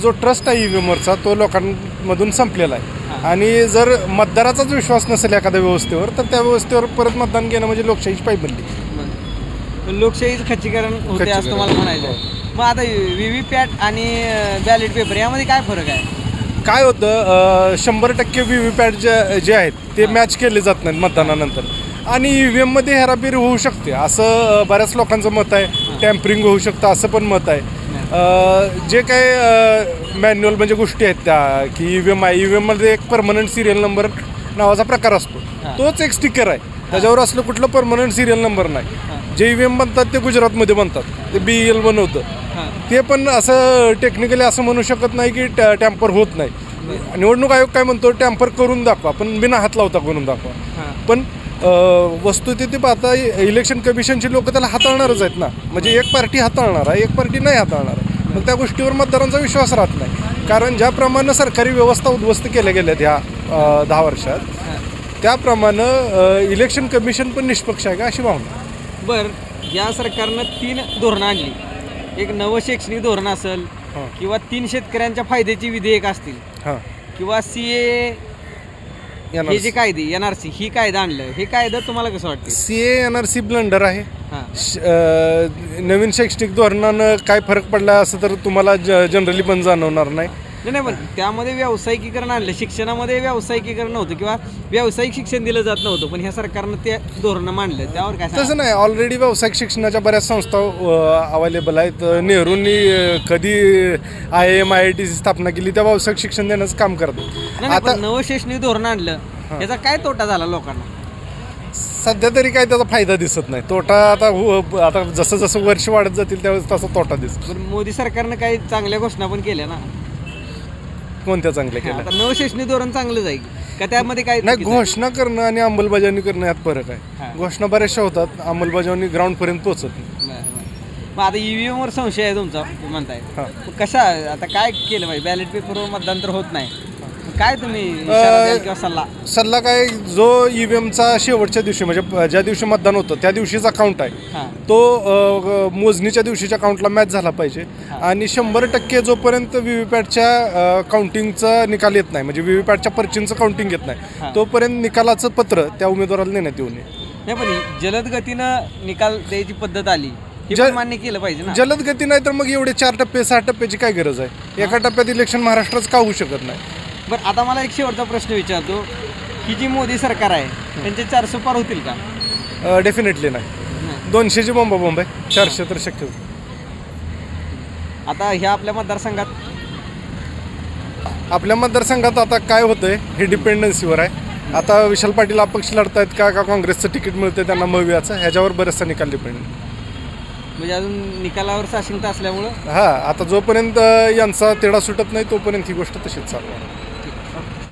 जो ट्रस्ट आहे EVMवरचा तो लोकांमधून संपलेला आहे. आणि जर मतदाराचाच विश्वास नसेल एखाद्या व्यवस्थेवर तर त्या व्यवस्थेवर परत मतदान घेणं म्हणजे लोकशाहीची पायबंदी. लोकशाहीचं खच्चीकरण होते असं तुम्हाला म्हणायचं. मग आता व्हीव्हीपॅट आणि बॅलेट पेपर यामध्ये काय फरक आहे? काय होतं, 100% व्हीव्हीपॅट जे आहेत ते मॅच केले जात नाहीत मतदानानंतर, आणि EVMमध्ये हेराफेरी होऊ शकते असं बऱ्याच लोकांचं मत आहे. टॅम्परिंग होऊ शकतं असं पण मत आहे. जे काही मॅन्युअल म्हणजे गोष्टी आहेत त्या की EVM आहे, EVMमध्ये एक परमनंट सिरियल नंबर नावाचा प्रकार असतो, तोच एक स्टिकर आहे, त्याच्यावर असलं कुठलं परमनंट सिरियल नंबर नाही. जे EVM बनतात ते गुजरातमध्ये बनतात, ते BEL बनवतं, ते पण असं टेक्निकली असं म्हणू शकत नाही की टॅम्पर होत नाही. निवडणूक आयोग काय म्हणतो, टॅम्पर करून दाखवा पण बिना हात लावता करून दाखवा. पण वस्तुस्थिती पाहता इलेक्शन कमिशनची लोक त्याला हाताळणारच आहेत ना, म्हणजे एक पार्टी हाताळणार आहे, एक पार्टी नाही हाताळणार आहे. मग त्या गोष्टीवर मतदारांचा विश्वास राहत नाही, कारण ज्याप्रमाणे सरकारी व्यवस्था उद्ध्वस्त केल्या गेल्यात ह्या 10 वर्षात, त्याप्रमाणे इलेक्शन कमिशन पण निष्पक्ष आहे का अशी भावना. बरं, या सरकारनं 3 धोरणं आणली, एक नवं शैक्षणिक धोरण असेल किंवा 3 शेतकऱ्यांच्या फायद्याची विधेयक असतील किंवा CA हे जे कायदे NRC ही कायदा आणलं, हे कायदा तुम्हाला कसं वाटतं? CA NRC ब्लंडर आहे. नवीन शैक्षणिक धोरणानं काय फरक पडला असं तर तुम्हाला जनरली पण जाणवणार नाही. नाही, पण त्यामध्ये व्यावसायिकीकरण आणलं, शिक्षणामध्ये व्यावसायिकीकरण नव्हतं किंवा व्यावसायिक शिक्षण दिलं जात नव्हतं, पण ह्या सरकारनं ते धोरण मांडलं, त्यावर काय? तसं नाही, ऑलरेडी व्यावसायिक शिक्षणाच्या बऱ्याच संस्था अवेलेबल आहेत. नेहरूंनी कधी IIM IITची स्थापना केली, त्या व्यावसायिक शिक्षण देण्याचं काम करतात. आता नवं शैक्षणिक धोरण आणलं, याचा काय तोटा झाला लोकांना? सध्या तरी काय त्याचा फायदा दिसत नाही. तोटा आता जसं जसं वर्ष वाढत जातील त्यावेळेस तसा तोटा दिसतो. मोदी सरकारनं काही चांगल्या घोषणा पण केल्या ना. कोणत्या चांगल्या केल्या? आता नवं शैक्षणिक धोरण चांगलं जाईल का त्यामध्ये काय नाही? घोषणा करणं आणि अंमलबजावणी करणं यात फरक आहे. घोषणा बऱ्याचशा होतात, अंमलबजावणी ग्राउंडपर्यंत पोहोचत नाही. मग आता EVMवर संशय आहे तुमचा म्हणताय, कशा आता काय केलं पाहिजे? बॅलेट पेपरवर मतदान तर होत नाही, काय तुम्ही किंवा सल्ला काय, जो EVMचा शेवटच्या दिवशी म्हणजे ज्या दिवशी मतदान होतं त्या दिवशीचा काउंट आहे तो मोजणीच्या दिवशीच्या काउंटला मॅच झाला पाहिजे. आणि 100% जोपर्यंत व्हीव्हीपॅटच्या काउंटिंगचा निकाल येत नाही, म्हणजे व्हीव्हीपॅटच्या पर्चिंगचं काउंटिंग येत नाही, तोपर्यंत निकालाचं पत्र त्या उमेदवाराला देण्यात येऊ नये. नाही, पण जलद गतीनं निकाल द्यायची पद्धत आली, मान्य केलं पाहिजे ना. जलद गती नाही तर मग एवढे 4 टप्पे 6 टप्प्याची काय गरज आहे? एका टप्प्यात इलेक्शन महाराष्ट्रात का होऊ शकत नाही? बरं, आता मला एक शेवटचा प्रश्न विचारतो, ही जी मोदी सरकार आहे त्यांचे 400 पार होतील का? डेफिनेटली नाही. 200ची बोंब आहे, 400 तर शक्य. आता ह्या आपल्या मतदारसंघात आता काय होतंय हे डिपेंडन्सीवर आहे. आता विशाल पाटील अपक्ष लढतायत का काँग्रेसचं तिकीट मिळतं त्यांना महवियाचं, ह्याच्यावर बरेचसा निकाल डिपेंड. म्हणजे अजून निकालावर साशिंकता असल्यामुळं आता जोपर्यंत यांचा तेढा सुटत नाही तोपर्यंत ही गोष्ट तशीच चालू आहे.